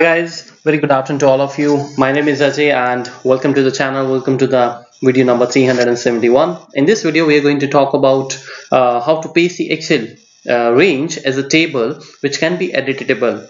Guys, very good afternoon to all of you. My name is Ajay and welcome to the channel. Welcome to the video number 371. In this video, we are going to talk about how to paste the Excel range as a table which can be editable.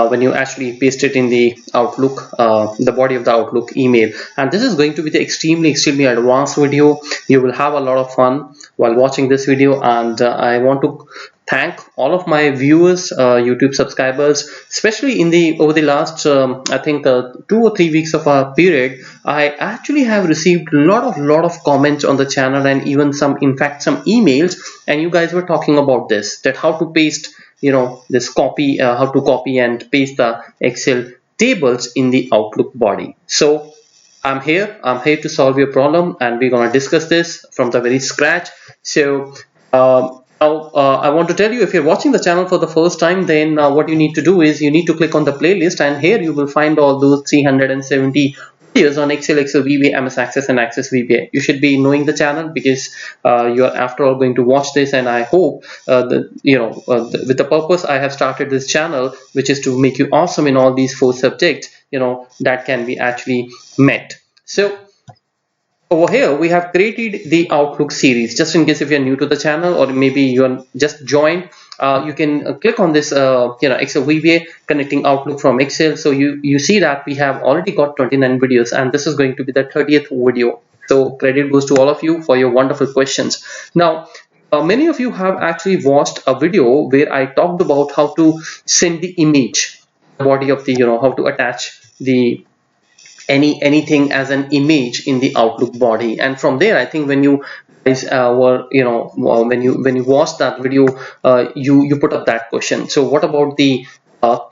When you actually paste it in the Outlook, the body of the Outlook email. And this is going to be the extremely advanced video. You will have a lot of fun while watching this video, and I want to thank all of my viewers, YouTube subscribers, especially in the over the last I think 2 or 3 weeks of our period. I actually have received a lot of comments on the channel, and even some emails, and you guys were talking about this, that how to paste this copy, how to copy and paste the Excel tables in the Outlook body. So I'm here to solve your problem, and we're gonna discuss this from the very scratch. So I want to tell you, if you're watching the channel for the first time, then what you need to do is you need to click on the playlist, and here you will find all those 370 videos on Excel, VBA, MS Access, and Access VBA. You should be knowing the channel because you are after all going to watch this, and I hope with the purpose I have started this channel, which is to make you awesome in all these 4 subjects, that can be actually met. So over here we have created the Outlook series. Just in case if you're new to the channel, or maybe you are just joined, you can click on this Excel VBA connecting Outlook from Excel. So you see that we have already got 29 videos, and this is going to be the 30th video. So credit goes to all of you for your wonderful questions. Now many of you have actually watched a video where I talked about how to send the image, the body of the how to attach the anything as an image in the Outlook body. And from there, I think when you guys were when you watched that video, you put up that question. So what about the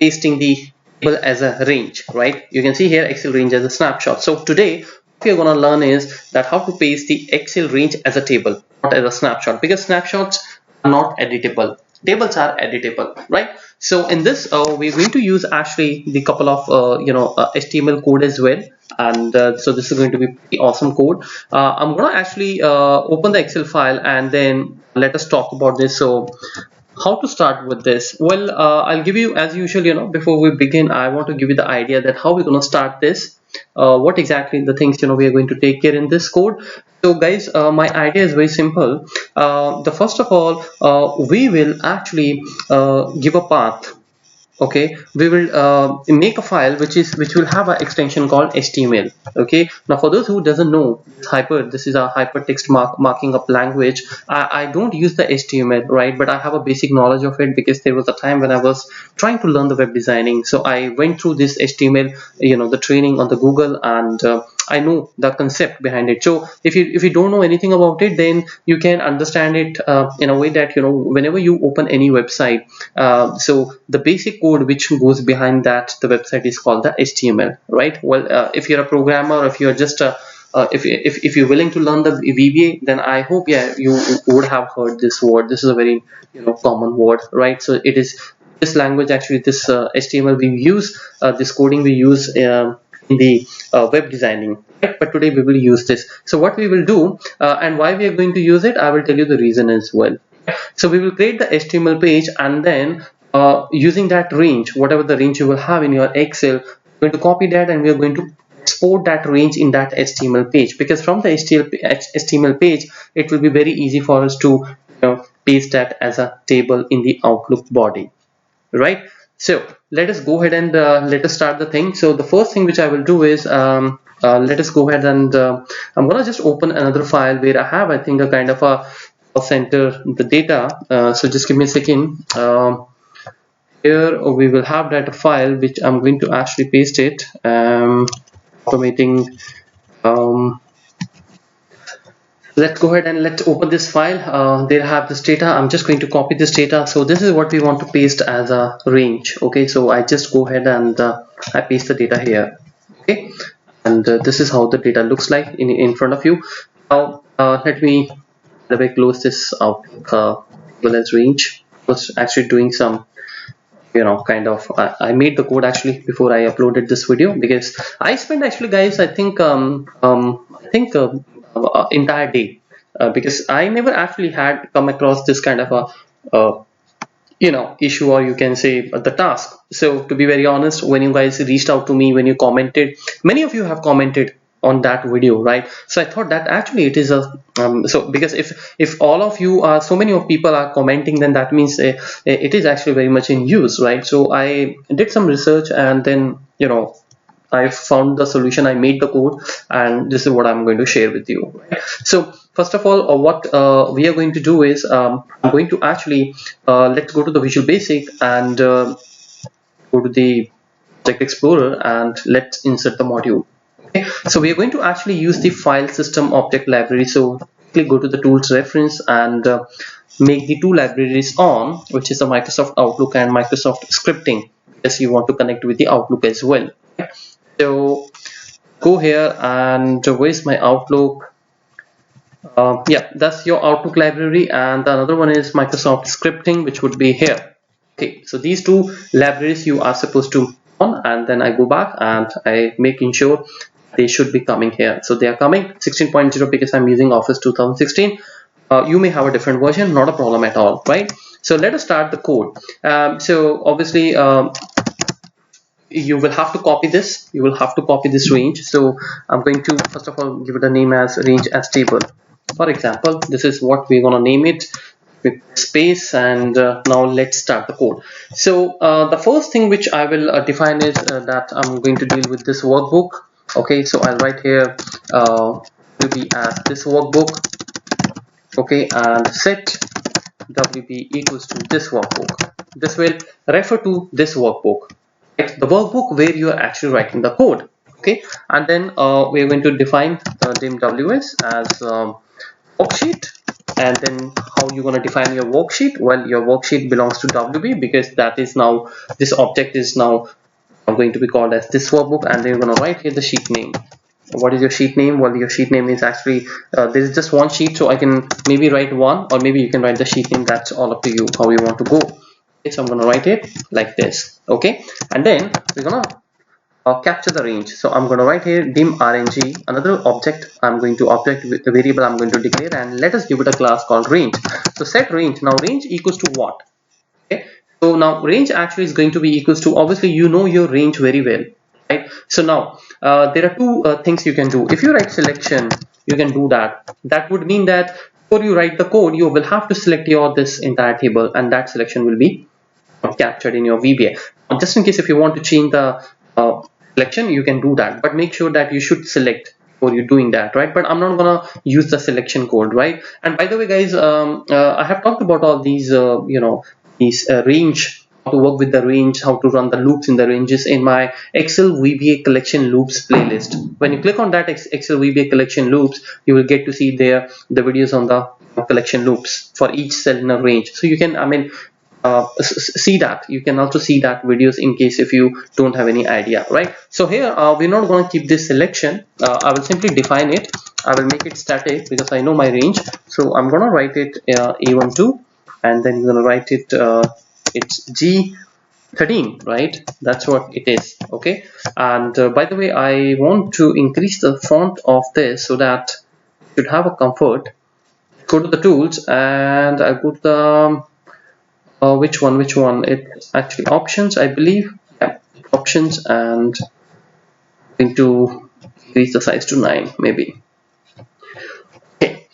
pasting the table as a range, right? You can see here Excel range as a snapshot. So today what we are going to learn is that how to paste the Excel range as a table, not as a snapshot, because snapshots are not editable. Tables are editable, right? So in this we're going to use actually the couple of HTML code as well, and so this is going to be pretty awesome code. I'm gonna actually open the Excel file, and then let us talk about this. So how to start with this? Well, I'll give you, as usual, before we begin, I want to give you the idea that how we're going to start this, what exactly the things we are going to take care in this code. So guys, my idea is very simple. The first of all, we will actually give a path. Okay, we will make a file which will have an extension called HTML. Okay, now for those who doesn't know, this is a hypertext marking up language. I don't use the HTML, right, but I have a basic knowledge of it because there was a time when I was trying to learn the web designing. So I went through this HTML, the training on the Google, and I know the concept behind it. So if you don't know anything about it, then you can understand it in a way that whenever you open any website, so the basic code which goes behind that the website is called the HTML, right? Well, if you're a programmer, or if you're just if you're willing to learn the VBA, then I hope you would have heard this word. This is a very common word, right? So it is this language, actually this HTML we use, this coding we use in the web designing, right? But today we will use this. So what we will do and why we are going to use it, I will tell you the reason as well. So we will create the HTML page, and then using that range, whatever the range you will have in your Excel, we're going to copy that, and we are going to export that range in that HTML page, because from the HTML page it will be very easy for us to paste that as a table in the Outlook body, right? So let us go ahead and let us start the thing. So the first thing which I will do is let us go ahead and I'm gonna just open another file where I have, I think, a kind of a center the data. So just give me a second. Here we will have that file which I'm going to actually paste it, automating. Let's go ahead and let's open this file. There I have this data. I'm just going to copy this data. So this is what we want to paste as a range. Okay, so I just go ahead and I paste the data here. Okay, and this is how the data looks like in front of you. Now let me close this out as range. I was actually doing some kind of I made the code actually before I uploaded this video, because I spent actually, guys, I think entire day because I never actually had come across this kind of a issue, or you can say the task. So to be very honest, when you guys reached out to me, when you commented, many of you have commented on that video, right? So I thought that actually it is a so because if all of you are, so many of people are commenting, then that means it is actually very much in use, right? So I did some research, and then I found the solution, I made the code, and this is what I'm going to share with you, right? So first of all, what we are going to do is I'm going to actually let's go to the Visual Basic and go to the Project Explorer, and let's insert the module. Okay, so we are going to actually use the file system object library. So quickly go to the tools reference and make the two libraries on, which is the Microsoft Outlook and Microsoft Scripting, because you want to connect with the Outlook as well. So go here, and where's my Outlook? Yeah, that's your Outlook library, and the another one is Microsoft Scripting, which would be here. Okay, so these two libraries you are supposed to on, and then I go back and I making sure they should be coming here. So they are coming 16.0 because I'm using Office 2016. You may have a different version, not a problem at all, right? So let us start the code. So obviously you will have to copy this. You will have to copy this range. So I'm going to first of all give it a name as range as table. For example, this is what we're gonna name it with space, and now let's start the code. So the first thing which I will define is that I'm going to deal with this workbook. Okay, so I'll write here WB as this workbook. Okay, and set WB equals to this workbook. This will refer to this workbook, right? The workbook where you are actually writing the code. Okay, and then we're going to define dim WS as worksheet. And then how you're going to define your worksheet? Well, your worksheet belongs to WB, because that is now, this object is now going to be called as this workbook. And then you're going to write here the sheet name. What is your sheet name? Well, your sheet name is actually there is just one sheet, so I can maybe write one, or maybe you can write the sheet name. That's all up to you how you want to go. Okay, so I'm going to write it like this. Okay, and then we're going to capture the range. So I'm going to write here dim rng, another object. I'm going to object with the variable I'm going to declare, and let us give it a class called range. So set range. Now range equals to what? Okay, so now range actually is going to be equals to, obviously you know your range very well, right? So now there are two things you can do. If you write selection, you can do that. That would mean that before you write the code, you will have to select your this entire table, and that selection will be captured in your VBA. Just in case if you want to change the selection, you can do that, but make sure that you should select before you're doing that, right? But I'm not gonna use the selection code, right? And by the way, guys, I have talked about all these these range, how to work with the range, how to run the loops in the ranges in my Excel VBA collection loops playlist. When you click on that Excel VBA collection loops, you will get to see there the videos on the collection loops for each cell in a range. So you can, I mean, see that. You can also see that videos in case if you don't have any idea, right? So here we're not going to keep this selection. I will simply define it. I will make it static because I know my range. So I'm going to write it A12, and then you're going to write it it's G13, right? That's what it is. Okay, and by the way, I want to increase the font of this so that you should have a comfort. Go to the tools, and I go to the which one? It's actually options, I believe. Yeah, options, and I'm going to increase the size to 9 maybe. Okay,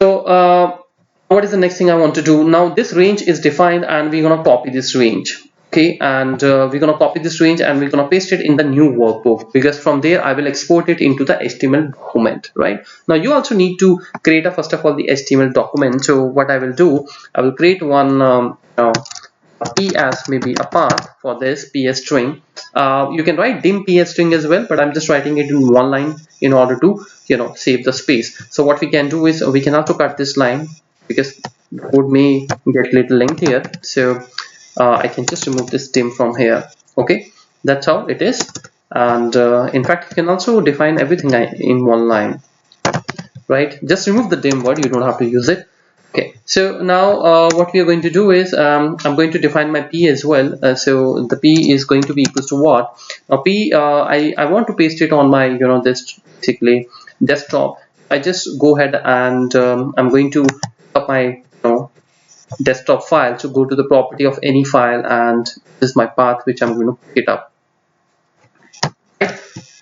so what is the next thing I want to do? Now this range is defined, and we're gonna copy this range. Okay, and we're gonna copy this range, and we're gonna paste it in the new workbook, because from there I will export it into the HTML document, right? Now you also need to create a, first of all, the HTML document. So what I will do, I will create one p as maybe a path for this ps string. You can write dim ps string as well, but I'm just writing it in one line in order to save the space. So what we can do is we can also cut this line, because the code may get little lengthier. So I can just remove this dim from here. Okay, that's how it is. And in fact, you can also define everything in one line, right? Just remove the dim word, you don't have to use it. Okay, so now what we are going to do is I'm going to define my p as well. So the p is going to be equals to what? Now p, I want to paste it on my this basically desktop. I just go ahead and I'm going to up my desktop file. So go to the property of any file, and this is my path which I'm going to pick it up.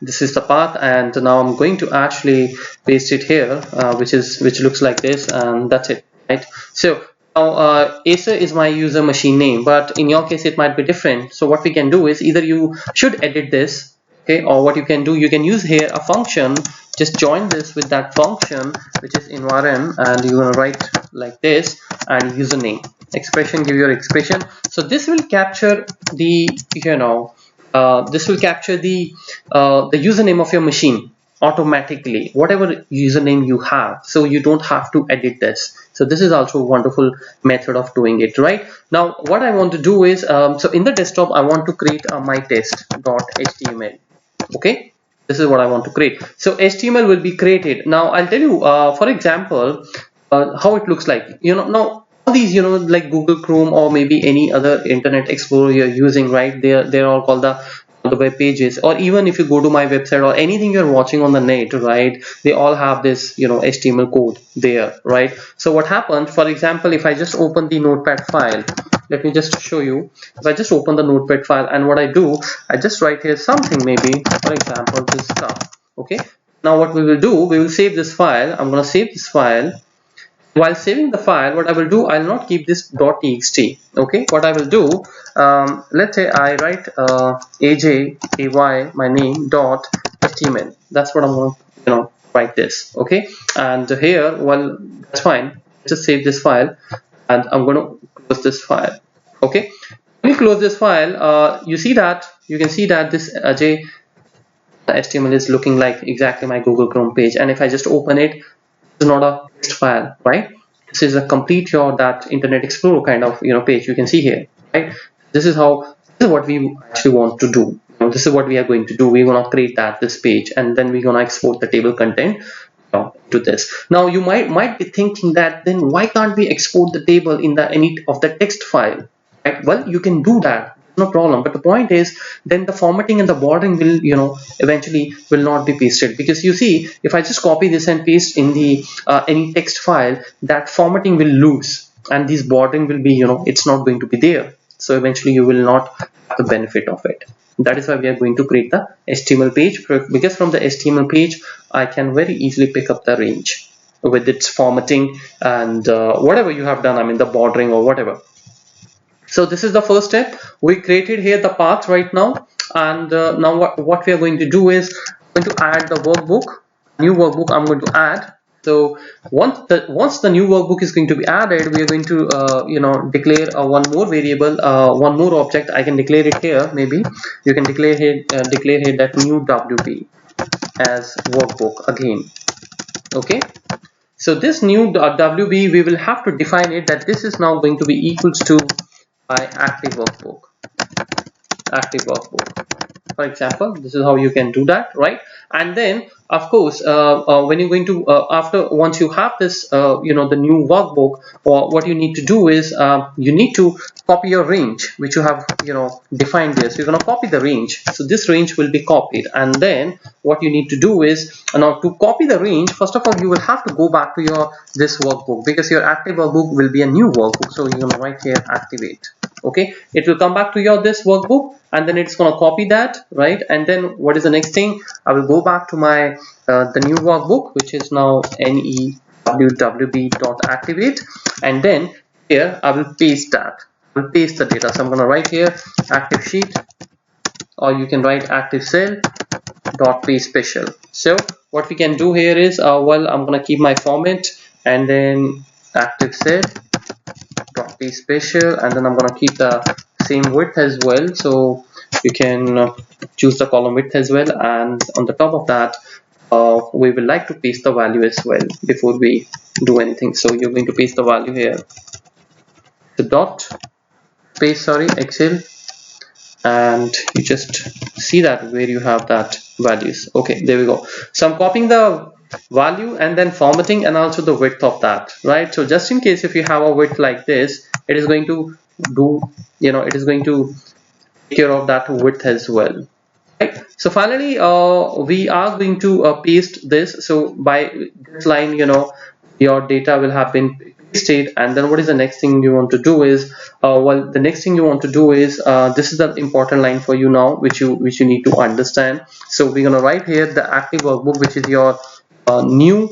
This is the path, and now I'm going to actually paste it here, which looks like this, and that's it, right? So now Acer is my user machine name, but in your case it might be different. So what we can do is either you should edit this, okay, or what you can do, you can use here a function. Just join this with that function which is environ, and you're going to write like this, and username expression, give your expression. So this will capture the this will capture the username of your machine automatically, whatever username you have, so you don't have to edit this. So this is also a wonderful method of doing it. Right now what I want to do is so in the desktop I want to create a mytest.html. okay, this is what I want to create. So HTML will be created. Now I'll tell you for example how it looks like. Now all these, like Google Chrome or maybe any other Internet Explorer you're using, right? They're all called the web pages, or even if you go to my website or anything you're watching on the net, right? They all have this, HTML code there, right? So what happens, for example, if I just open the Notepad file, let me just show you. If I just open the Notepad file, and what I do, I just write here something, maybe for example this stuff. Okay, now what we will do, we will save this file. I'm going to save this file. While saving the file, what I will do, I'll not keep this .txt. okay, what I will do, let's say I write AJ my name .html. that's what I'm going to write this. Okay, and here, well, that's fine, just save this file, and I'm going to close this file. Okay, when you close this file, you can see that this AJ HTML is looking like exactly my Google Chrome page, and if I just open it, is not a text file, right? This is a complete that Internet Explorer kind of page. You can see here, right? This is what we actually want to do. This is what we are going to do. We're going to create this page, and then we're going to export the table content to this. Now you might be thinking that then why can't we export the table in any of the text file, right? Well, you can do that, no problem, but the point is then the formatting and the bordering will eventually will not be pasted, because you see, if I just copy this and paste in the any text file, that formatting will lose, and this bordering will be it's not going to be there, so eventually you will not have the benefit of it. That is why we are going to create the HTML page, because from the HTML page I can very easily pick up the range with its formatting and whatever you have done, I mean the bordering or whatever. So this is the first step. We created here the path right now, and now what we are going to do is I'm going to add the workbook, new workbook I'm going to add. So once the new workbook is going to be added, we are going to declare one more variable, one more object. I can declare it here. Maybe you can declare here that new WB as workbook again. Okay, so this new WB, we will have to define it that this is now going to be equals to by active workbook. For example, this is how you can do that, right? And then of course when you're going to once you have this the new workbook, or what you need to do is you need to copy your range which you have defined there. So you're going to copy the range, so this range will be copied, and then what you need to do is now to copy the range, first of all you will have to go back to this workbook, because your active workbook will be a new workbook. So you're going to write here activate. Okay, it will come back to this workbook, and then it's going to copy that, right? And then what is the next thing? I will go back to my the new workbook, which is now newwb.activate, and then here I will paste that. I will paste the data. So I'm going to write here active sheet, or you can write active cell dot paste special. So what we can do here is well, I'm going to keep my format, and then active cell dot paste special, and then I'm going to keep the same width as well. So you can choose the column width as well, and on the top of that we will like to paste the value as well before we do anything. So you're going to paste the value here, the dot paste Excel, and you just see that where you have that values. Okay, there we go. So I'm copying the value and then formatting, and also the width of that, right? So just in case if you have a width like this, it is going to do it is going to take care of that width as well, right? So finally we are going to paste this. So by this line your data will have been paste it, and then what is the next thing you want to do is the next thing you want to do is this is the important line for you now, which you need to understand. So we're gonna write here the active workbook, which is your new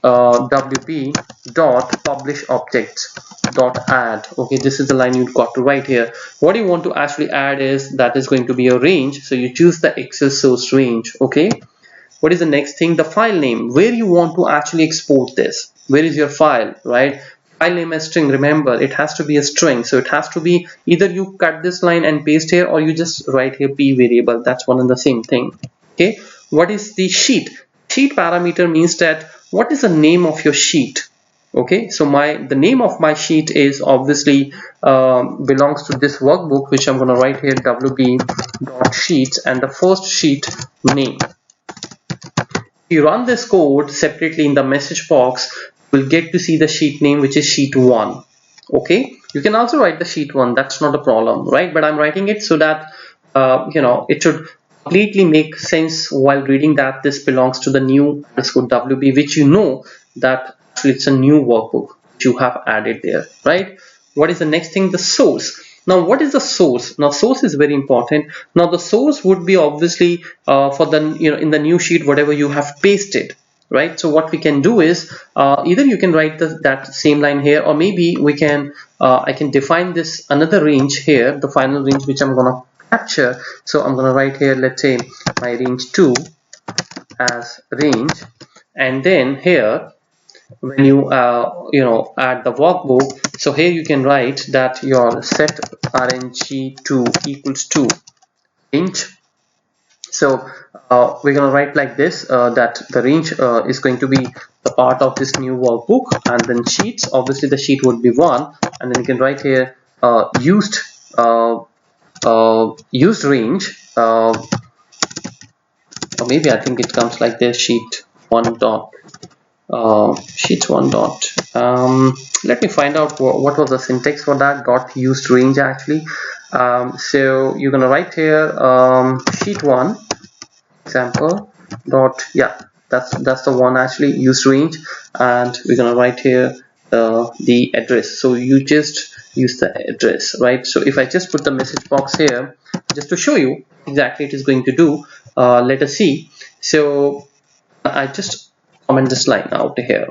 WP dot publish objects dot add. Okay, this is the line you've got to write here. What you want to actually add is that is going to be a range, so you choose the Excel source range. Okay, what is the next thing? The file name, where you want to actually export this. Where is your file, right? File name as string. Remember, it has to be a string, so it has to be either you cut this line and paste here, or you just write here p variable. That's one and the same thing. Okay, what is the sheet? Sheet parameter means that what is the name of your sheet. Okay, so the name of my sheet is obviously belongs to this workbook, which I'm going to write here wb.sheets, and the first sheet name. If you run this code separately in the message box, you will get to see the sheet name, which is sheet 1. Okay, you can also write the sheet 1, that's not a problem, right? But I'm writing it so that it should completely make sense while reading that this belongs to the new _WB, which you know that actually it's a new workbook which you have added there, right? What is the next thing? The source. Now what is the source? Now source is very important. Now the source would be obviously for the in the new sheet whatever you have pasted, right? So what we can do is either you can write that same line here, or maybe we can I can define this another range here, the final range which I'm gonna capture. So I'm gonna write here, let's say my range 2 as range, and then here when you add the workbook, so here you can write that your set rng2 equals to range. So we're going to write like this, that the range is going to be the part of this new workbook, and then sheets, obviously the sheet would be 1, and then you can write here used range, or maybe I think it comes like this, sheet 1 dot sheet 1 dot let me find out what was the syntax for that dot used range actually. So you're gonna write here sheet 1 example dot, yeah, that's the one actually, used range, and we're gonna write here the address. So you just use the address, right? So if I just put the message box here just to show you exactly it is going to do, let us see. So I just comment this line out here.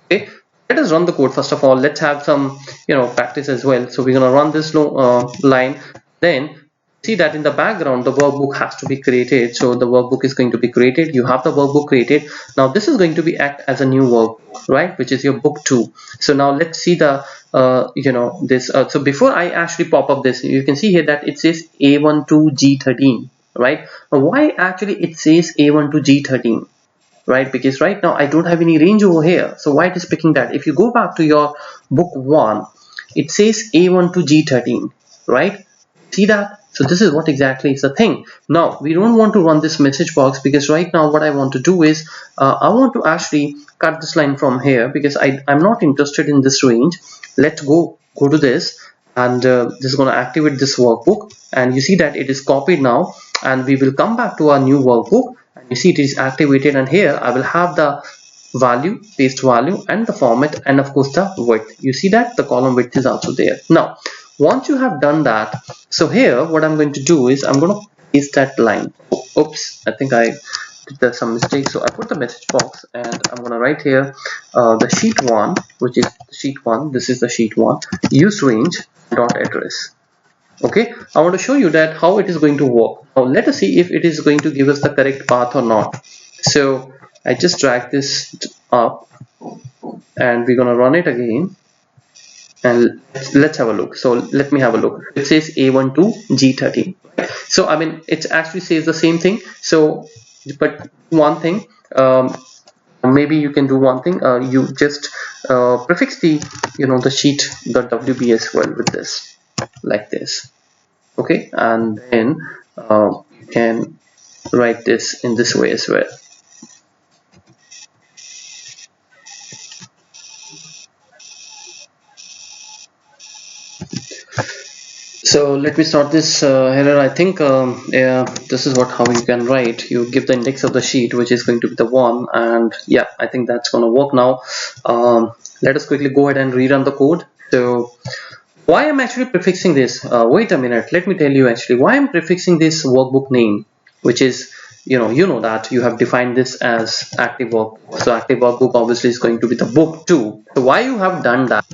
Okay, let us run the code. First of all, let's have some practice as well. So we're going to run this line, then see that in the background the workbook has to be created. So the workbook is going to be created. You have the workbook created. Now this is going to be act as a new workbook, right, which is your book 2. So now let's see the so before I actually pop up this, you can see here that it says A12G13, right? Now why actually it says A12G13? Right, because right now I don't have any range over here, so why it is picking that? If you go back to your book 1, it says A12G13, right? See that? So this is what exactly is the thing. Now we don't want to run this message box, because right now what I want to do is I want to actually cut this line from here, because I'm not interested in this range. Let's go to this, and this is going to activate this workbook, and you see that it is copied now, and we will come back to our new workbook. You see it is activated, and here I will have the value, paste value, and the format, and of course the width. You see that the column width is also there. Now once you have done that, so here what I'm going to do is I'm going to paste that line. Oops, I think I did some mistake. So I put the message box, and I'm going to write here the sheet 1, which is sheet 1. This is the sheet 1 used range dot address. Okay, I want to show you that how it is going to work. Now let us see if it is going to give us the correct path or not. So I just drag this up, and we're going to run it again, and let's have a look. So let me have a look. It says A12G13. So I mean it actually says the same thing. So but one thing, maybe you can do one thing, you just prefix the the sheet.wb as well with this, like this. Okay, and then you can write this in this way as well. So let me start this here. I think yeah, this is how you can write. You give the index of the sheet, which is going to be the 1, and yeah, I think that's going to work now. Let us quickly go ahead and rerun the code. So why I'm actually prefixing this, wait a minute, let me tell you actually why I'm prefixing this workbook name, which is, you know that you have defined this as active workbook. So active workbook obviously is going to be the book 2. So why you have done that?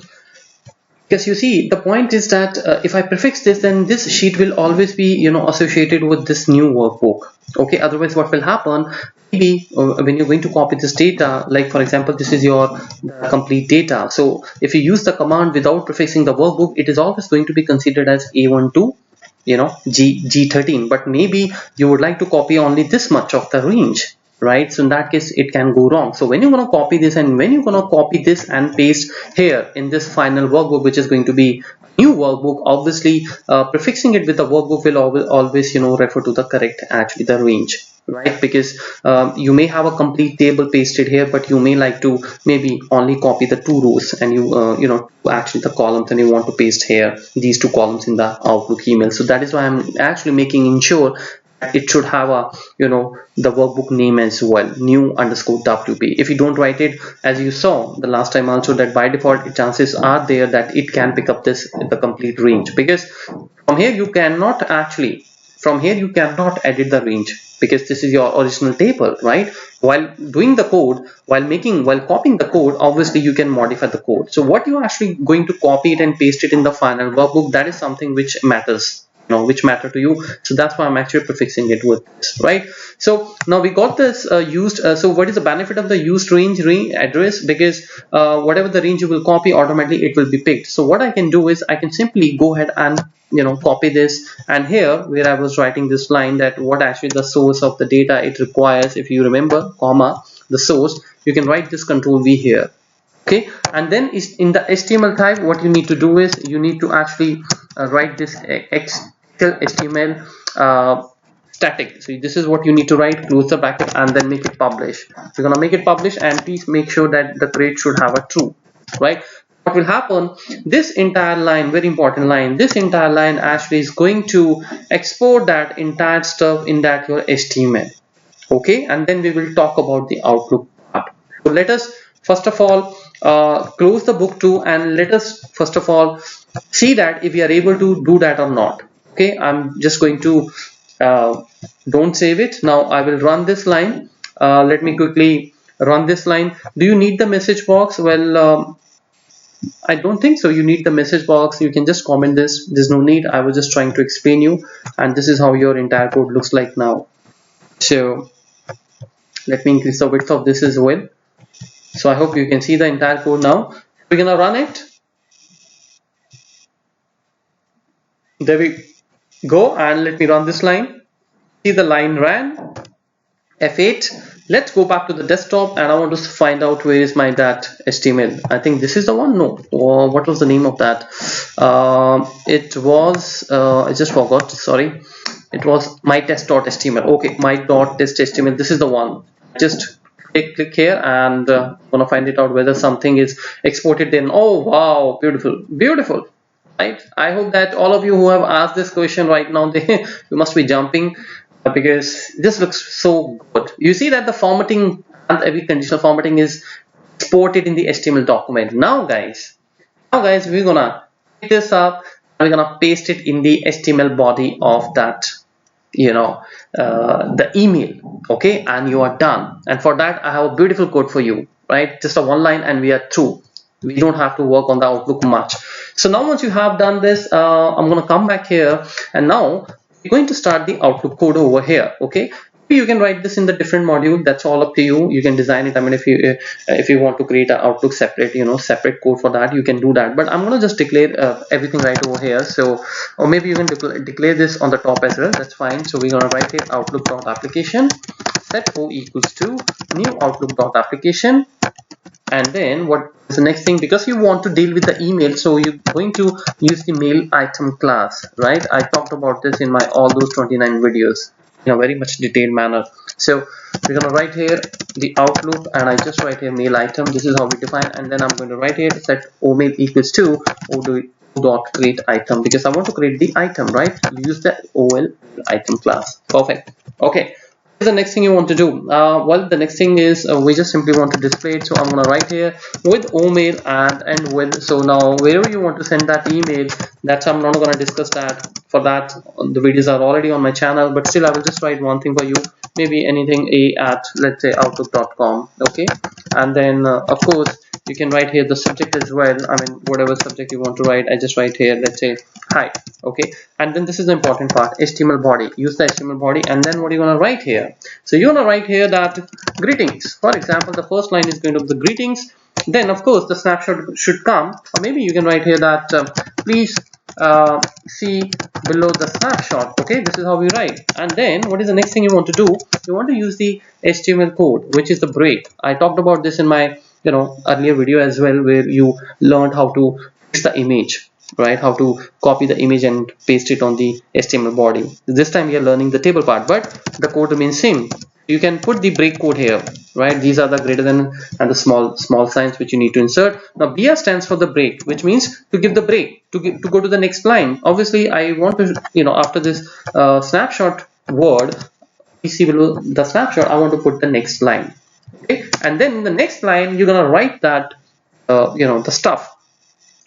Because you see, the point is that if I prefix this, then this sheet will always be, associated with this new workbook. Okay, otherwise what will happen, maybe when you're going to copy this data, like for example, this is your complete data. So if you use the command without prefixing the workbook, it is always going to be considered as A1 to, G13. But maybe you would like to copy only this much of the range, right? So in that case it can go wrong. So when you're going to copy this, and when you're going to copy this and paste here in this final workbook, which is going to be new workbook, obviously prefixing it with the workbook will always refer to the correct, actually the range, right? Because you may have a complete table pasted here, but you may like to maybe only copy the 2 rows, and actually the columns, and you want to paste here these 2 columns in the Outlook email. So that is why I'm actually making sure it should have a the workbook name as well, new underscore WP. If you don't write it, as you saw the last time also, that by default chances are there that it can pick up the complete range, because from here you cannot edit the range, because this is your original table, right? While doing the code, while copying the code, obviously you can modify the code. So what you're actually going to copy it and paste it in the final workbook, that is something which matters, which matter to you. So that's why I'm actually prefixing it with this, right? So now we got this used. So what is the benefit of the used range address? Because whatever the range you will copy, automatically it will be picked. So what I can do is I can simply go ahead and copy this, and here where I was writing this line, that what actually the source of the data it requires, if you remember, comma, the source, you can write this Control V here. Okay, and then in the HTML type, what you need to do is you need to actually write this HTML static. So this is what you need to write, close the bracket, and then make it publish. So you're gonna make it publish, and please make sure that the crate should have a true, right? What will happen, this entire line, very important line, this entire line actually is going to export that entire stuff in that your HTML. Okay, and then we will talk about the Outlook part. So let us first of all close the book 2, and let us first of all see that if we are able to do that or not. Okay, I'm just going to don't save it now. I will run this line. Let me quickly run this line. Do you need the message box? Well, I don't think so. You need the message box. You can just comment this. There's no need. I was just trying to explain you, and this is how your entire code looks like now. So let me increase the width of this as well. So I hope you can see the entire code now. We're gonna run it. There we go, and let me run this line. See, the line ran. F8. Let's go back to the desktop, and I want to find out where is my that HTML. I think this is the one. No, what was the name of that? It was I just forgot, sorry. It was my test.html. okay, my.test.html. This is the one. Just click here, and gonna find it out whether something is exported. Then oh wow, beautiful, right? I hope that all of you who have asked this question right now, you must be jumping, because this looks so good. You see that the formatting and every conditional formatting is exported in the HTML document. Now guys, we're gonna pick this up, and we're gonna paste it in the HTML body of that the email. Okay, and you are done. And for that I have a beautiful code for you, right? Just a one line, and we are through. We don't have to work on the Outlook much. So now once you have done this, I'm going to come back here, and now we're going to start the Outlook code over here. Okay, you can write this in the different module. That's all up to you. You can design it. I mean, if you want to create an Outlook separate separate code for that, you can do that. But I'm going to just declare everything right over here. So, or maybe you can declare this on the top as well. That's fine. So we're going to write here Outlook.application set O equals to new Outlook.application. And then what is the next thing? Because you want to deal with the email, so you're going to use the mail item class, right? I talked about this in my all those 29 videos in a very much detailed manner. So we're going to write here the Outlook, and I just write here mail item. This is how we define, and then I'm going to write here set OMail equals to O create item, because I want to create the item, right? Use the OL item class. Perfect. Okay. the next thing you want to do? Well, the next thing is we just simply want to display it. So I'm going to write here with omail and with. So now wherever you want to send that email, that's, I'm not going to discuss that. For that, the videos are already on my channel, but still I will just write one thing for you, maybe anything a at, let's say, outlook.com. okay, and then of course you can write here the subject as well. I mean, whatever subject you want to write, I just write here, let's say, hi. Okay, and then this is the important part, HTML body. Use the HTML body, and then what are you going to write here? So you're going to write here that greetings. For example, the first line is going to be the greetings. Then of course the snapshot should come, or maybe you can write here that please see below the snapshot. Okay, this is how we write. And then what is the next thing you want to do? You want to use the HTML code, which is the break. I talked about this in my earlier video as well, where you learned how to fix the image, right? How to copy the image and paste it on the HTML body. This time we are learning the table part, but the code remains same. You can put the break code here, right? These are the greater than and the small signs which you need to insert. Now BR stands for the break, which means to give the break, to go to the next line. Obviously I want to, after this snapshot word, you see below the snapshot, I want to put the next line. Okay, and then in the next line you're gonna write that the stuff.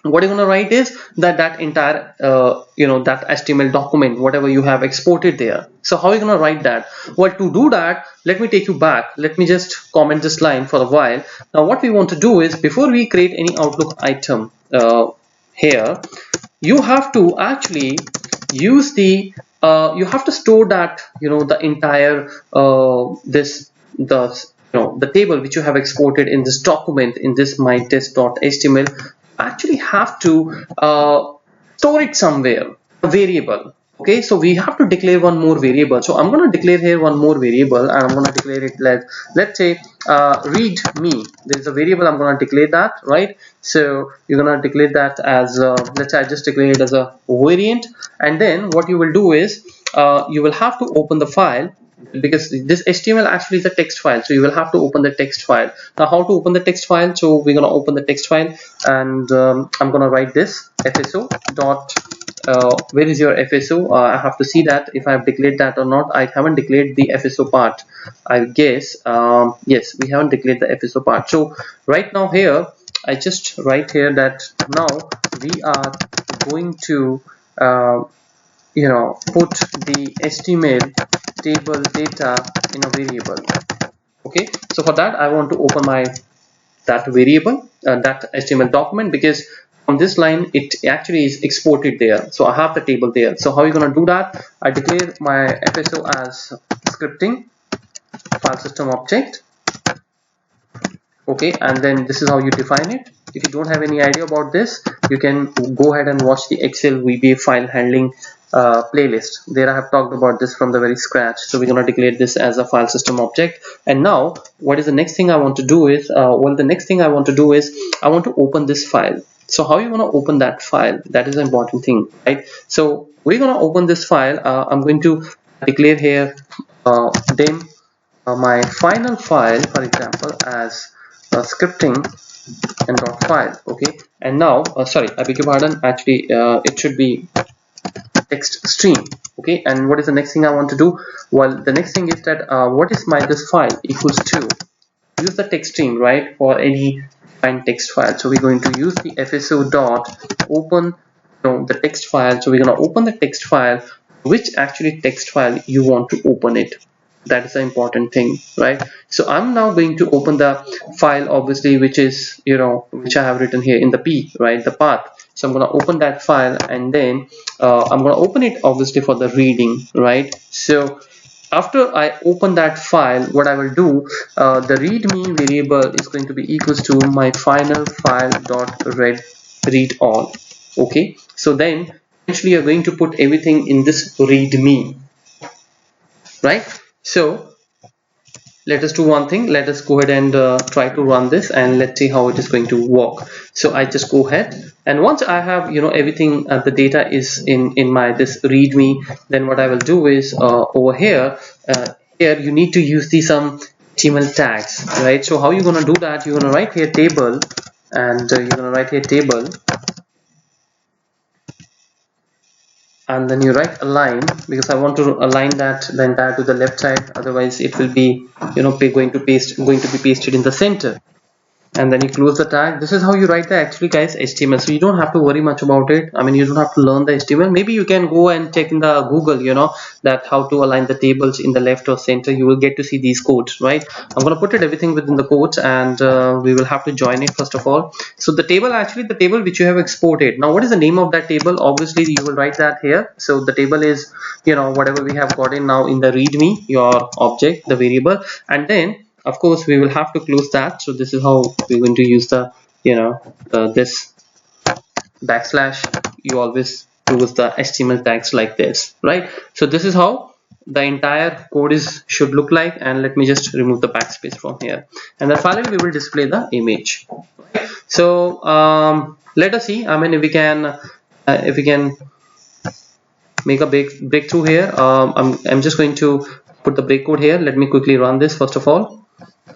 What you're going to write is that entire that HTML document, whatever you have exported there. So how are you going to write that? Well, to do that, let me take you back. Let me just comment this line for a while. Now what we want to do is, before we create any Outlook item here, you have to actually use the you have to store that the entire the table which you have exported in this document, in this mytest.html. Actually have to store it somewhere, a variable. Okay, so we have to declare one more variable. So I'm going to declare here one more variable, and I'm going to declare it, let's say read me. There is a variable, I'm going to declare that, right? So you're going to declare that as let's say I just declare it as a variant. And then what you will do is you will have to open the file, because this HTML actually is a text file, so you will have to open the text file. Now how to open the text file? So we're going to open the text file, and I'm going to write this FSO dot where is your FSO? I have to see that if I have declared that or not. I haven't declared the FSO part, I guess. Yes, we haven't declared the FSO part. So right now here I just write here that now we are going to put the HTML table data in a variable. Okay, so for that I want to open that variable, that HTML document, because on this line it actually is exported there. So I have the table there. So how are you going to do that? I declare my FSO as scripting file system object. Okay, and then this is how you define it. If you don't have any idea about this, you can go ahead and watch the Excel VBA file handling playlist. There I have talked about this from the very scratch. So we're going to declare this as a file system object. And now what is the next thing I want to do is well, the next thing I want to do is I want to open this file. So how you want to open that file? That is the important thing, right? So we're going to open this file. I'm going to declare here dim my final file, for example, as scripting and dot file. Okay, and now sorry, I beg your pardon, actually it should be text stream. Okay, and what is the next thing I want to do? Well, the next thing is that what is my this file equals to, use the text stream, right, for any defined text file. So we're going to use the FSO dot open the text file. So we're going to open the text file, which actually text file you want to open it. That is the important thing, right? So I'm now going to open the file, obviously, which is which I have written here in the P, right, the path. So I'm going to open that file, and then I'm going to open it obviously for the reading, right? So after I open that file, what I will do, the readme variable is going to be equals to my final file dot read all. Okay, so then eventually you're going to put everything in this readme, right? So let us do one thing. Let us go ahead and try to run this, and let's see how it is going to work. So I just go ahead, and once I have everything, the data is in my this readme, then what I will do is over here here you need to use some HTML tags, right? So how you're going to do that? You're going to write here table, and you're going to write here table, and then you write align, because I want to align that the entire to the left side, otherwise it will be, you know, going to be pasted in the center. And then you close the tag. This is how you write the actually guys HTML, so you don't have to worry much about it. I mean, you don't have to learn the HTML. Maybe you can go and check in the Google, you know, that how to align the tables in the left or center. You will get to see these codes, right? I'm going to put it everything within the codes, and we will have to join it first of all. So the table, actually the table which you have exported, now what is the name of that table? Obviously you will write that here. So the table is, you know, whatever we have got in now in the readme, your object, the variable, and then of course we will have to close that. So this is how we're going to use the, you know, this backslash. You always use the HTML tags like this, right? So this is how the entire code should look like. And let me just remove the backspace from here, and then finally we will display the image. So let us see, I mean, if we can make a breakthrough here. I'm just going to put the break code here. Let me quickly run this first of all.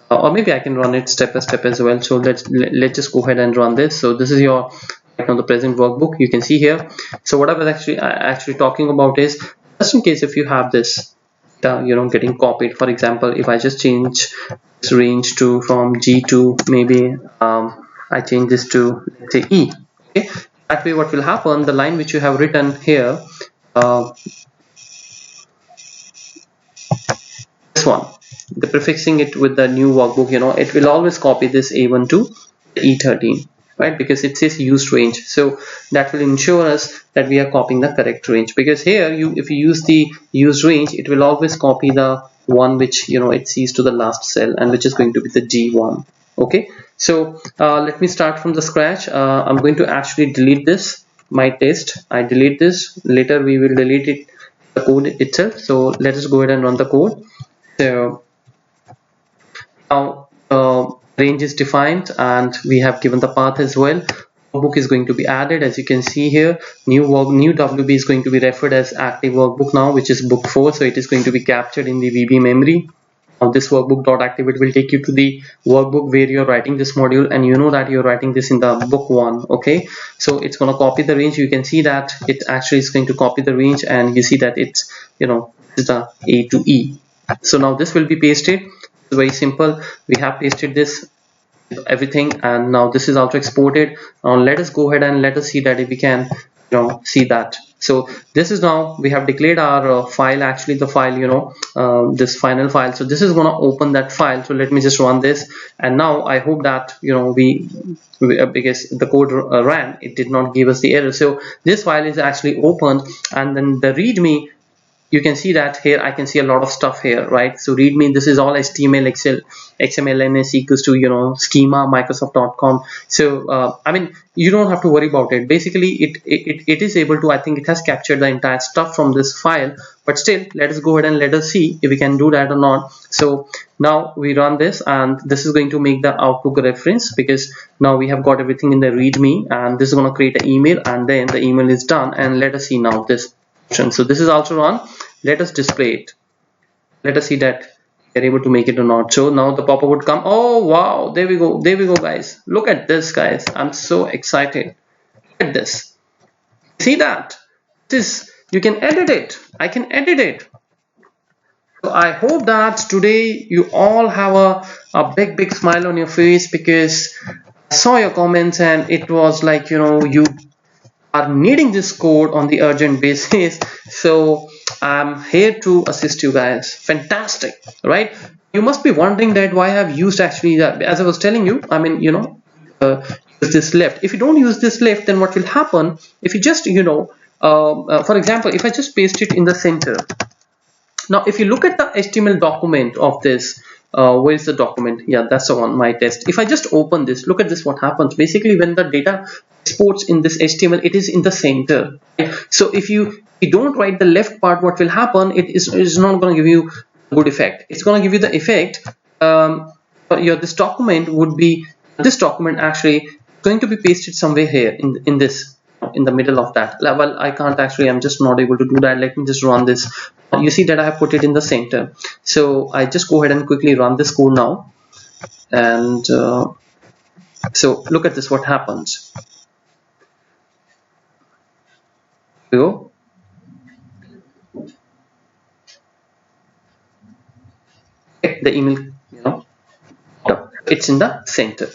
Or maybe I can run it step by step as well. So let's just go ahead and run this. So this is your right now the present workbook, you can see here. So what I was actually talking about is, just in case if you have this you know, getting copied. For example, if I just change this range to from G to maybe I change this to, let's say, E. Okay, that way what will happen, the line which you have written here, this one, the prefixing it with the new workbook, you know, it will always copy this A1 to E13, right? Because it says used range, so that will ensure us that we are copying the correct range. Because here if you use the used range, it will always copy the one which, you know, it sees to the last cell, and which is going to be the G1. Okay, so let me start from the scratch. I'm going to actually delete this, my test. I delete this, later we will delete it, the code itself. So let us go ahead and run the code. So now range is defined, and we have given the path as well. Workbook is going to be added, as you can see here. New WB is going to be referred as active workbook now, which is book 4. So it is going to be captured in the VB memory. Now this workbook.activate will take you to the workbook where you're writing this module, and you know that you're writing this in the book 1. Okay, so it's going to copy the range. You can see that it actually is going to copy the range, and you see that it's, you know, it's the A to E. So now this will be pasted. It's very simple. We have pasted this everything, and now this is also exported. Now let us go ahead and let us see that if we can, you know, see that. So this is, now we have declared our file, actually the file, you know, this final file. So this is going to open that file. So let me just run this, and now I hope that, you know, we because the code ran, it did not give us the error. So this file is actually opened, and then the readme, you can see that here I can see a lot of stuff here, right? So readme, this is all HTML, Excel, XMLNS equals to, you know, schema, Microsoft.com. So I mean, you don't have to worry about it. Basically it is able to, I think it has captured the entire stuff from this file, but still let us go ahead and let us see if we can do that or not. So now we run this, and this is going to make the Outlook reference, because now we have got everything in the readme, and this is going to create an email, and then the email is done. And let us see now this. So this is also run. Let us display it. Let us see that we're able to make it or not. So now the pop-up would come. Oh wow, there we go, guys. Look at this, guys. I'm so excited. Look at this. See that? This, you can edit it. I can edit it. So I hope that today you all have a big smile on your face, because I saw your comments and it was like, you know, you are needing this code on the urgent basis. So I'm here to assist you guys. Fantastic, right? You must be wondering that why I've used actually that, as I was telling you, I mean, you know, use this left. If you don't use this left, then what will happen if you just, you know, for example, if I just paste it in the center. Now if you look at the HTML document of this, where is the document? Yeah, that's the one, my test. If I just open this, look at this, what happens. Basically when the data exports in this HTML, it is in the center, right? So if you don't write the left part, what will happen, it is not going to give you a good effect. It's going to give you the effect, this document would be, this document actually going to be pasted somewhere here in this, in the middle of that. Well, I can't actually, I'm just not able to do that. Let me just run this. You see that I have put it in the center. So I just go ahead and quickly run this code now, and so look at this, what happens. Here we go. okay, the email, it's in the center.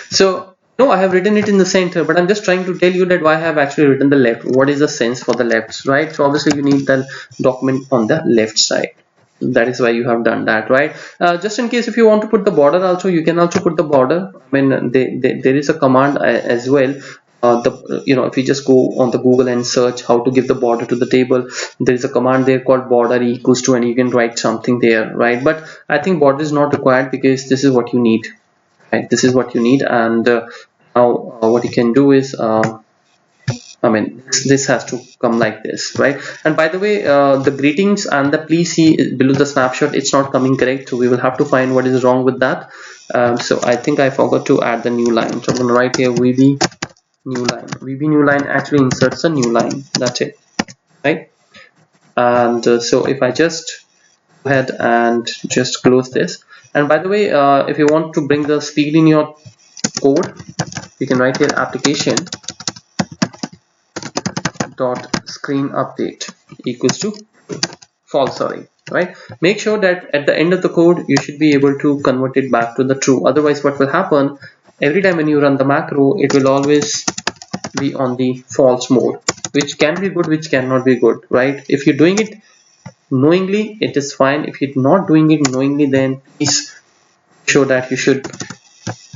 So no, I have written it in the center, but I'm just trying to tell you that why I have actually written the left. What is the sense for the left, right? So obviously you need the document on the left side. That is why you have done that, right? Just in case if you want to put the border also, you can also put the border. I mean, there is a command as well. If you just go on the Google and search how to give the border to the table, there is a command there called border equals to, and you can write something there, right? But I think border is not required because this is what you need, right? This is what you need. And now what you can do is this has to come like this, right? And by the way, the greetings and the please see below the snapshot, it's not coming correct, so we will have to find what is wrong with that. So I think I forgot to add the new line, so I'm going to write here VB new line. VB new line actually inserts a new line, that's it, right? And so if I just go ahead and just close this, and by the way, if you want to bring the speed in your code, you can write here application dot screen update equals to false, sorry, right? Make sure that at the end of the code you should be able to convert it back to the true. Otherwise what will happen, every time when you run the macro, it will always be on the false mode, which can be good, which cannot be good, right? If you're doing it knowingly, it is fine. If you're not doing it knowingly, then please show that you should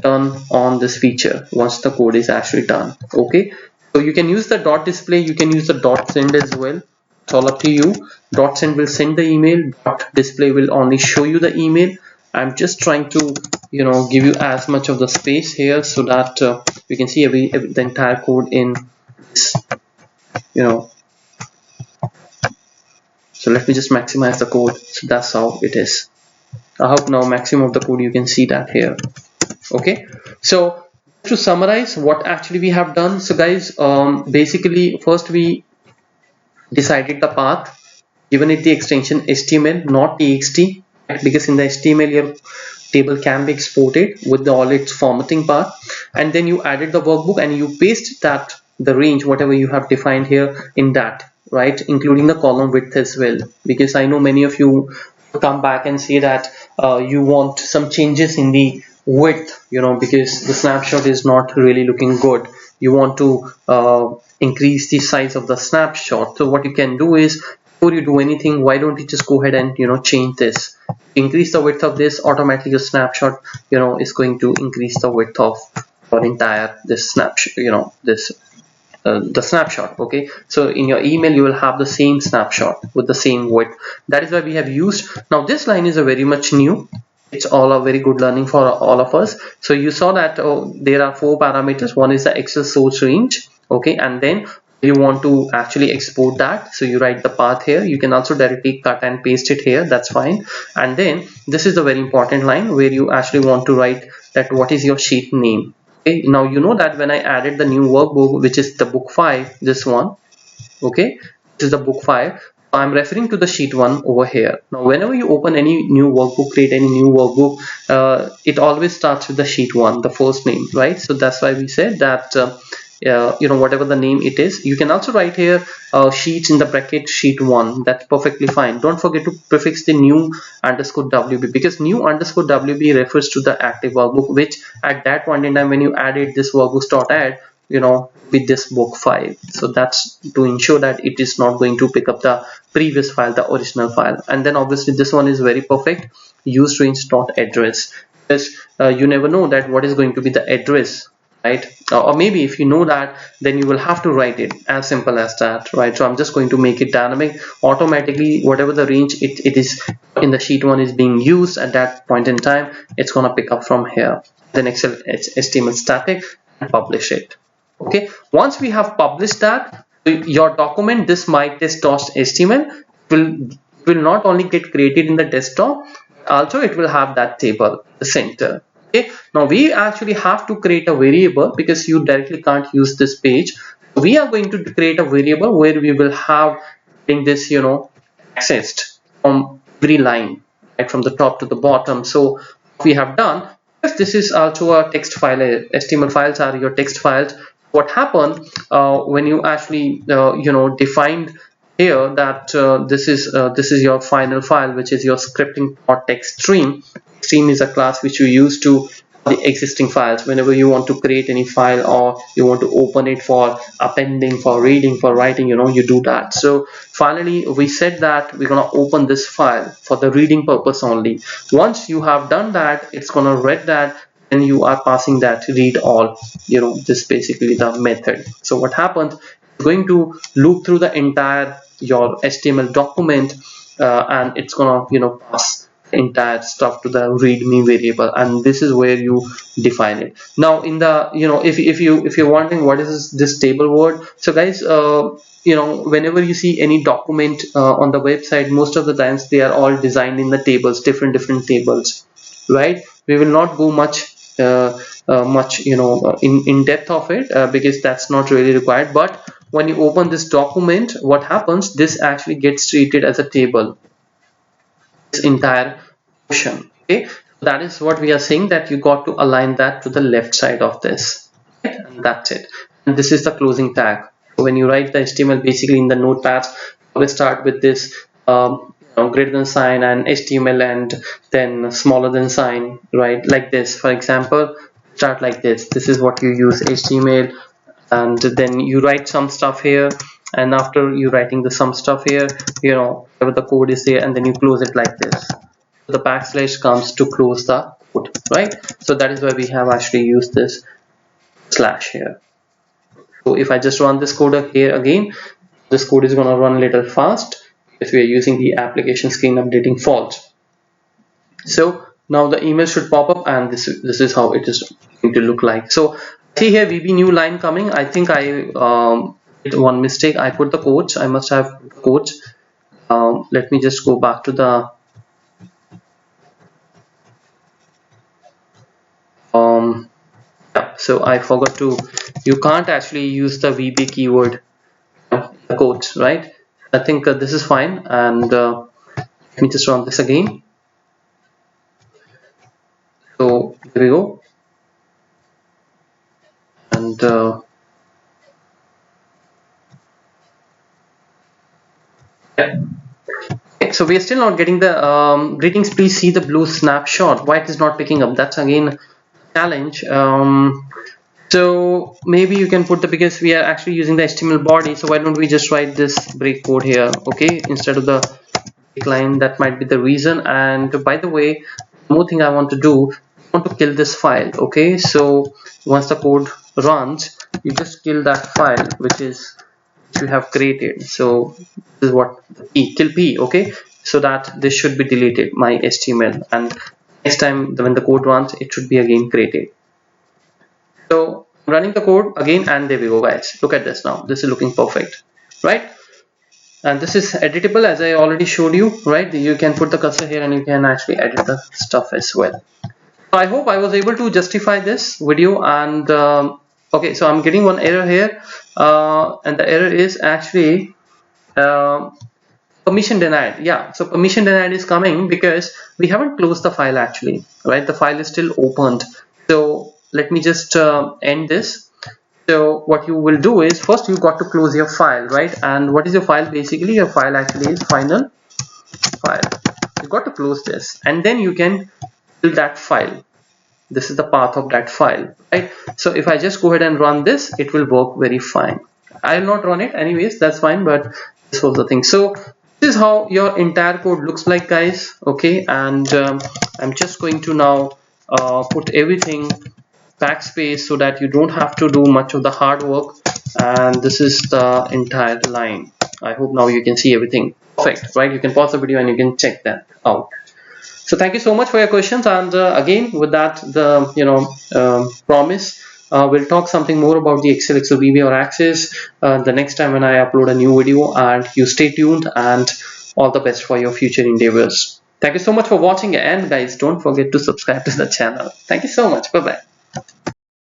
turn on this feature once the code is actually done. Okay, so you can use the dot display, you can use the dot send as well. It's all up to you. Dot send will send the email, dot display will only show you the email. I'm just trying to give you as much of the space here so that you can see the entire code in this, so let me just maximize the code. So that's how it is. I hope now maximum of the code you can see that here. Okay, so to summarize what actually we have done, so guys, basically first we decided the path, given it the extension HTML, not TXT, because in the HTML your table can be exported with all its formatting part, and then you added the workbook and you paste that the range whatever you have defined here in that, right, including the column width as well, because I know many of you come back and say that you want some changes in the width, because the snapshot is not really looking good. You want to increase the size of the snapshot. So what you can do is, before you do anything, why don't you just go ahead and change this, increase the width of this. Automatically your snapshot is going to increase the width of your entire this snapshot, the snapshot. Okay, so in your email you will have the same snapshot with the same width. That is why we have used. Now this line is a very much new. It's all a very good learning for all of us. So you saw that there are 4 parameters. One is the Excel source range. Okay, and then you want to actually export that, so you write the path here. You can also directly cut and paste it here, that's fine. And then this is the very important line where you actually want to write that what is your sheet name. Okay, now you know that when I added the new workbook, which is the book 5, this one, okay, this is the book 5. I'm referring to the sheet 1 over here. Now whenever you open any new workbook, create any new workbook, it always starts with the sheet 1, the first name, right? So that's why we said that whatever the name it is, you can also write here sheets in the bracket sheet 1. That's perfectly fine. Don't forget to prefix the new underscore WB, because new underscore WB refers to the active workbook, which at that point in time when you added this workbooks.add with this book 5. So that's to ensure that it is not going to pick up the previous file, the original file. And then obviously this one is very perfect, use range dot address, because you never know that what is going to be the address, right? Or maybe if you know that, then you will have to write it, as simple as that, right? So I'm just going to make it dynamic. Automatically whatever the range it is in the sheet 1 is being used at that point in time, it's going to pick up from here. Then Excel HTML static and publish it. Okay, once we have published that, your document, this my test.html will not only get created in the desktop, also it will have that table, the center. Okay, now we actually have to create a variable, because you directly can't use this page. We are going to create a variable where we will have in this accessed from every line, right, from the top to the bottom. So what we have done, if this is also a text file, HTML files are your text files. What happened when you actually defined here that this is your final file, which is your scripting.txt stream. Stream is a class which you use to the existing files. Whenever you want to create any file or you want to open it for appending, for reading, for writing, you do that. So finally we said that we're gonna open this file for the reading purpose only. Once you have done that, it's gonna read that, and you are passing that read all. This basically the method. So what happens, it's going to loop through the entire your HTML document, and it's gonna pass entire stuff to the readme variable, and this is where you define it. Now in the if you're wondering what is this table word, so guys, whenever you see any document on the website, most of the times they are all designed in the tables, different tables, right? We will not go much in depth of it because that's not really required. But when you open this document, what happens, this actually gets treated as a table, this entire portion. Okay, that is what we are saying, that you got to align that to the left side of this, right? And that's it. And this is the closing tag. So when you write the HTML basically in the Notepad, we start with this greater than sign and HTML and then smaller than sign, right? Like this, for example, start like this. This is what you use, HTML, and then you write some stuff here, and after you writing the some stuff here, whatever the code is there, and then you close it like this. The backslash comes to close the code, right? So that is why we have actually used this slash here. So if I just run this code here again, this code is going to run a little fast if we are using the application screen updating false. So now the email should pop up, and this is how it is going to look like. So see here, VB new line coming. I think I did one mistake. I put the quotes. I must have quotes. Let me just go back to the yeah, so I forgot to, you can't actually use the VB keyword, the quotes, right? I think this is fine, and let me just run this again. So there we go, and yeah. Okay, so we are still not getting the greetings, please see the blue snapshot. Why it is not picking up? That's again challenge. So maybe you can put the, because we are actually using the HTML body, so why don't we just write this break code here, okay, instead of the break line. That might be the reason. And by the way, one more thing I want to do, I want to kill this file, okay? So once the code runs, you just kill that file which you have created. So this is what P, kill P, okay, so that this should be deleted, my HTML, and next time when the code runs, it should be again created. So running the code again, and there we go, guys. Look at this now. This is looking perfect, right? And this is editable, as I already showed you, right? You can put the cursor here and you can actually edit the stuff as well. So I hope I was able to justify this video. And okay, so I'm getting one error here, and the error is actually permission denied. Yeah, so permission denied is coming because we haven't closed the file actually, right? The file is still opened. So let me just end this. So what you will do is, first you got to close your file, right? And what is your file? Basically your file actually is final file. You got to close this, and then you can build that file. This is the path of that file, right? So if I just go ahead and run this, it will work very fine. I will not run it anyways, that's fine, but this was the thing. So this is how your entire code looks like, guys, okay? And I'm just going to now put everything backspace so that you don't have to do much of the hard work. And this is the entire line. I hope now you can see everything perfect, right? You can pause the video and you can check that out. So thank you so much for your questions. And again, with that, the promise, we'll talk something more about the Excel VBA or Access the next time when I upload a new video. And you stay tuned, and all the best for your future endeavors. Thank you so much for watching, and guys, don't forget to subscribe to the channel. Thank you so much. Bye bye.